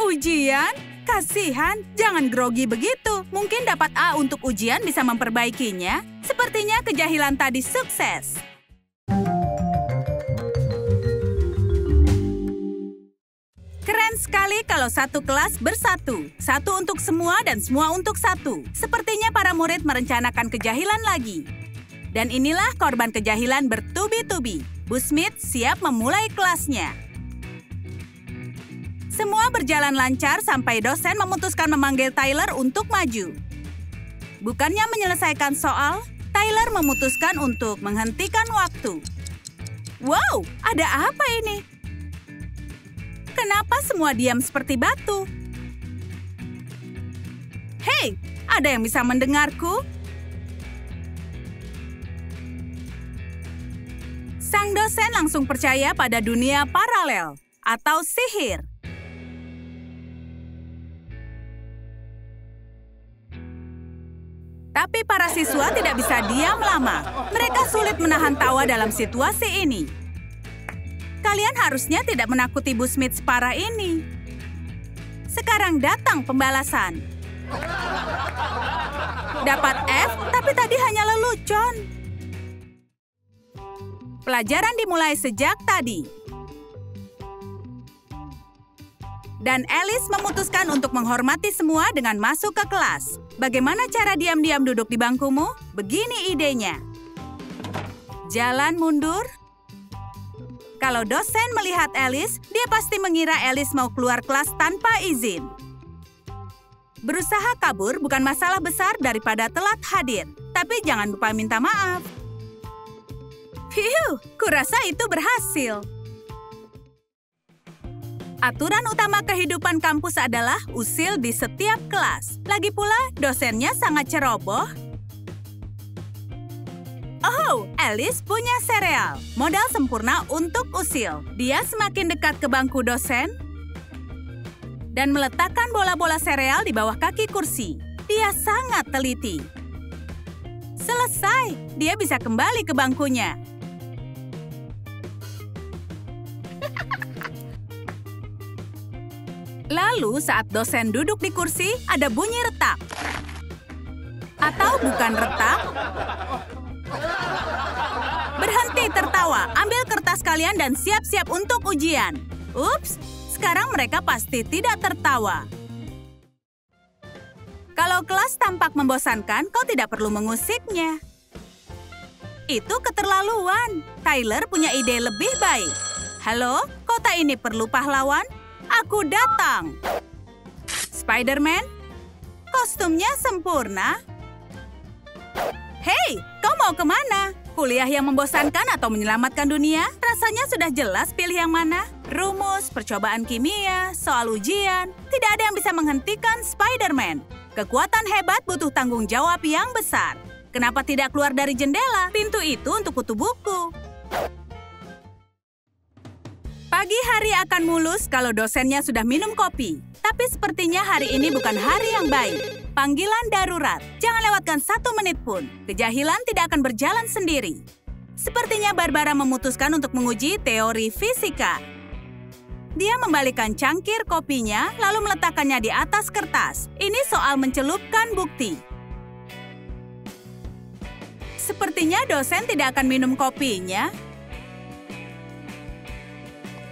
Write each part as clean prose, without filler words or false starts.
Ujian? Kasihan, jangan grogi begitu. Mungkin dapat A untuk ujian bisa memperbaikinya. Sepertinya kejahilan tadi sukses. Keren sekali kalau satu kelas bersatu. Satu untuk semua dan semua untuk satu. Sepertinya para murid merencanakan kejahilan lagi. Dan inilah korban kejahilan bertubi-tubi. Bu Smith siap memulai kelasnya. Semua berjalan lancar sampai dosen memutuskan memanggil Tyler untuk maju. Bukannya menyelesaikan soal, Tyler memutuskan untuk menghentikan waktu. Wow, ada apa ini? Kenapa semua diam seperti batu? Hei, ada yang bisa mendengarku? Sang dosen langsung percaya pada dunia paralel atau sihir. Tapi para siswa tidak bisa diam lama. Mereka sulit menahan tawa dalam situasi ini. Kalian harusnya tidak menakuti Bu Smith separah ini. Sekarang datang pembalasan. Dapat F, tapi tadi hanya lelucon. Pelajaran dimulai sejak tadi. Dan Alice memutuskan untuk menghormati semua dengan masuk ke kelas. Bagaimana cara diam-diam duduk di bangkumu? Begini idenya. Jalan mundur. Kalau dosen melihat Alice, dia pasti mengira Alice mau keluar kelas tanpa izin. Berusaha kabur bukan masalah besar daripada telat hadir. Tapi jangan lupa minta maaf. Phew, kurasa itu berhasil. Aturan utama kehidupan kampus adalah usil di setiap kelas. Lagi pula, dosennya sangat ceroboh. Oh, Alice punya sereal. Modal sempurna untuk usil. Dia semakin dekat ke bangku dosen dan meletakkan bola-bola sereal di bawah kaki kursi. Dia sangat teliti. Selesai, dia bisa kembali ke bangkunya. Lalu saat dosen duduk di kursi, ada bunyi retak. Atau bukan retak? Berhenti tertawa, ambil kertas kalian dan siap-siap untuk ujian. Ups, sekarang mereka pasti tidak tertawa. Kalau kelas tampak membosankan, kau tidak perlu mengusiknya. Itu keterlaluan. Tyler punya ide lebih baik. Halo, kota ini perlu pahlawan? Aku datang. Spider-Man, kostumnya sempurna. Hei, kau mau kemana? Kuliah yang membosankan atau menyelamatkan dunia? Rasanya sudah jelas pilih yang mana. Rumus, percobaan kimia, soal ujian. Tidak ada yang bisa menghentikan Spider-Man. Kekuatan hebat butuh tanggung jawab yang besar. Kenapa tidak keluar dari jendela? Pintu itu untuk kutu buku. Pagi hari akan mulus kalau dosennya sudah minum kopi. Tapi sepertinya hari ini bukan hari yang baik. Panggilan darurat. Jangan lewatkan 1 menit pun. Kejahilan tidak akan berjalan sendiri. Sepertinya Barbara memutuskan untuk menguji teori fisika. Dia membalikkan cangkir kopinya, lalu meletakkannya di atas kertas. Ini soal mencelupkan bukti. Sepertinya dosen tidak akan minum kopinya.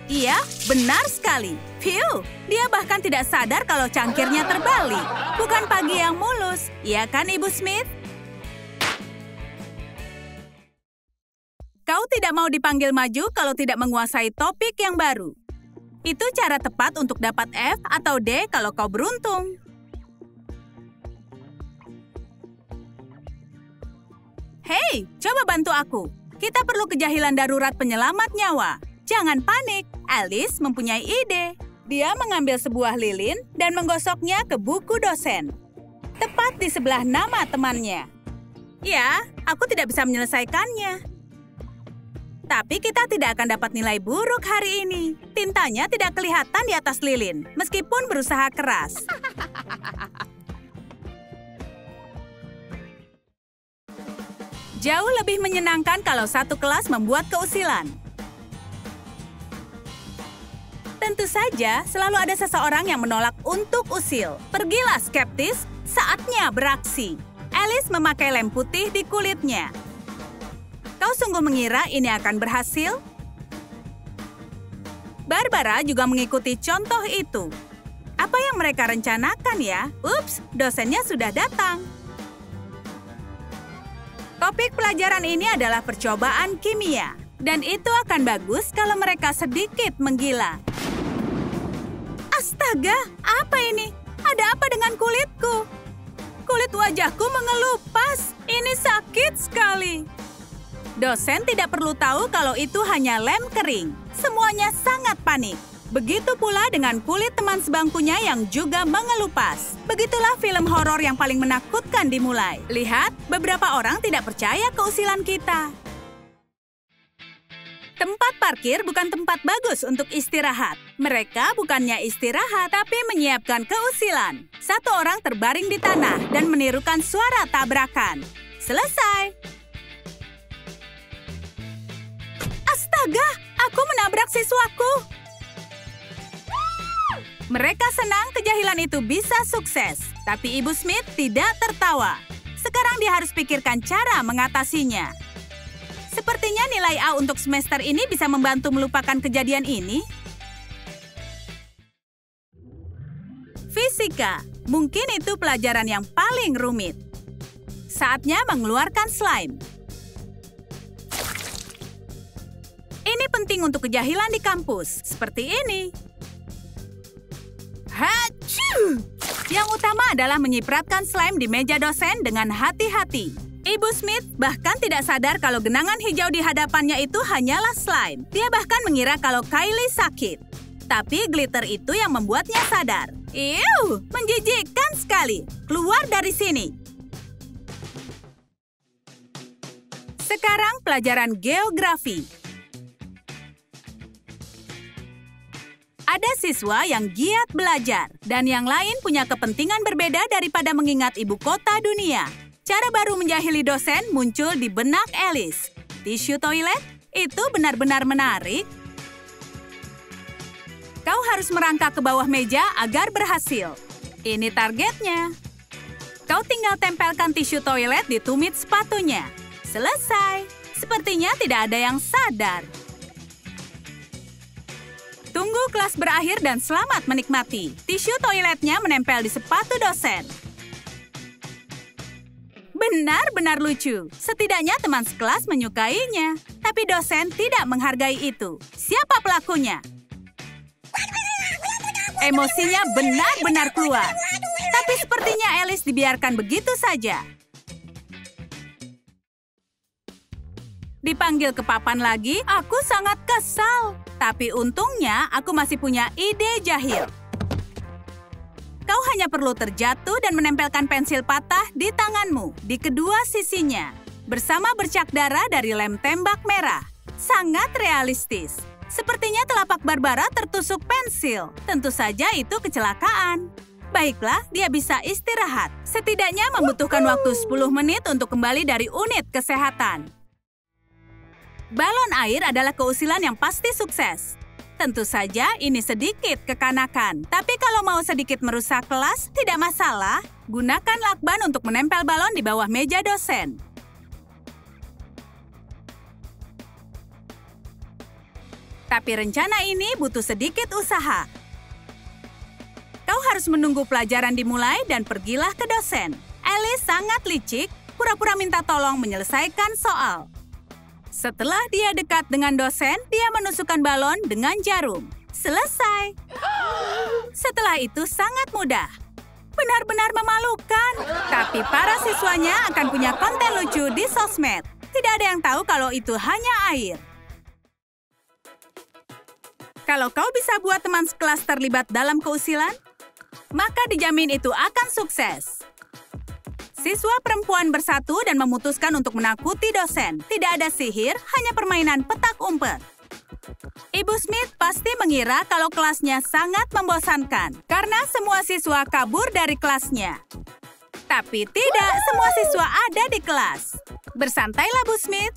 Iya, benar sekali. Phew, dia bahkan tidak sadar kalau cangkirnya terbalik. Bukan pagi yang mulus, iya kan Ibu Smith? Kau tidak mau dipanggil maju kalau tidak menguasai topik yang baru. Itu cara tepat untuk dapat F atau D kalau kau beruntung. Hei, coba bantu aku. Kita perlu kejahilan darurat penyelamat nyawa. Jangan panik, Alice mempunyai ide. Dia mengambil sebuah lilin dan menggosoknya ke buku dosen. Tepat di sebelah nama temannya. Ya, aku tidak bisa menyelesaikannya. Tapi kita tidak akan dapat nilai buruk hari ini. Tintanya tidak kelihatan di atas lilin, meskipun berusaha keras. Jauh lebih menyenangkan kalau satu kelas membuat keusilan. Tentu saja, selalu ada seseorang yang menolak untuk usil. Pergilah, skeptis, saatnya beraksi. Alice memakai lem putih di kulitnya. Kau sungguh mengira ini akan berhasil? Barbara juga mengikuti contoh itu. Apa yang mereka rencanakan ya? Ups, dosennya sudah datang. Topik pelajaran ini adalah percobaan kimia. Dan itu akan bagus kalau mereka sedikit menggila. Astaga, apa ini? Ada apa dengan kulitku? Kulit wajahku mengelupas. Ini sakit sekali. Dosen tidak perlu tahu kalau itu hanya lem kering. Semuanya sangat panik. Begitu pula dengan kulit teman sebangkunya yang juga mengelupas. Begitulah film horor yang paling menakutkan dimulai. Lihat, beberapa orang tidak percaya keusilan kita. Tempat parkir bukan tempat bagus untuk istirahat. Mereka bukannya istirahat, tapi menyiapkan keusilan. Satu orang terbaring di tanah dan menirukan suara tabrakan. Selesai. Astaga, aku menabrak siswaku. Mereka senang kejahilan itu bisa sukses, tapi Ibu Smith tidak tertawa. Sekarang dia harus pikirkan cara mengatasinya. Sepertinya nilai A untuk semester ini bisa membantu melupakan kejadian ini. Fisika, mungkin itu pelajaran yang paling rumit. Saatnya mengeluarkan slime. Ini penting untuk kejahilan di kampus, seperti ini. Hachu! Yang utama adalah menyipratkan slime di meja dosen dengan hati-hati. Ibu Smith bahkan tidak sadar kalau genangan hijau di hadapannya itu hanyalah slime. Dia bahkan mengira kalau Kylie sakit. Tapi glitter itu yang membuatnya sadar. Iuh, menjijikkan sekali. Keluar dari sini. Sekarang pelajaran geografi. Ada siswa yang giat belajar, dan yang lain punya kepentingan berbeda daripada mengingat ibu kota dunia. Cara baru menjahili dosen muncul di benak Alice. Tisu toilet? Itu benar-benar menarik. Kau harus merangkak ke bawah meja agar berhasil. Ini targetnya. Kau tinggal tempelkan tisu toilet di tumit sepatunya. Selesai. Sepertinya tidak ada yang sadar. Tunggu kelas berakhir dan selamat menikmati. Tisu toiletnya menempel di sepatu dosen. Benar-benar lucu. Setidaknya teman sekelas menyukainya. Tapi dosen tidak menghargai itu. Siapa pelakunya? Emosinya benar-benar keluar. Tapi sepertinya Alice dibiarkan begitu saja. Dipanggil ke papan lagi, aku sangat kesal. Tapi untungnya aku masih punya ide jahil. Kau hanya perlu terjatuh dan menempelkan pensil patah di tanganmu, di kedua sisinya. Bersama bercak darah dari lem tembak merah. Sangat realistis. Sepertinya telapak Barbara tertusuk pensil. Tentu saja itu kecelakaan. Baiklah, dia bisa istirahat. Setidaknya membutuhkan waktu 10 menit untuk kembali dari unit kesehatan. Balon air adalah keusilan yang pasti sukses. Tentu saja ini sedikit kekanakan, tapi kalau mau sedikit merusak kelas, tidak masalah. Gunakan lakban untuk menempel balon di bawah meja dosen. Tapi rencana ini butuh sedikit usaha. Kau harus menunggu pelajaran dimulai dan pergilah ke dosen. Alice sangat licik, pura-pura minta tolong menyelesaikan soal. Setelah dia dekat dengan dosen, dia menusukkan balon dengan jarum. Selesai. Setelah itu sangat mudah. Benar-benar memalukan. Tapi para siswanya akan punya konten lucu di sosmed. Tidak ada yang tahu kalau itu hanya air. Kalau kau bisa buat teman sekelas terlibat dalam keusilan, maka dijamin itu akan sukses. Siswa perempuan bersatu dan memutuskan untuk menakuti dosen. Tidak ada sihir, hanya permainan petak umpet. Ibu Smith pasti mengira kalau kelasnya sangat membosankan karena semua siswa kabur dari kelasnya. Tapi tidak, semua siswa ada di kelas. Bersantailah, Bu Smith.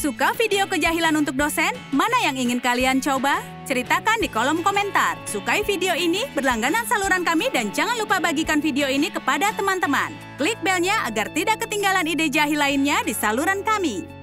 Suka video kejahilan untuk dosen? Mana yang ingin kalian coba? Ceritakan di kolom komentar. Sukai video ini, berlangganan saluran kami, dan jangan lupa bagikan video ini kepada teman-teman. Klik belnya agar tidak ketinggalan ide jahil lainnya di saluran kami.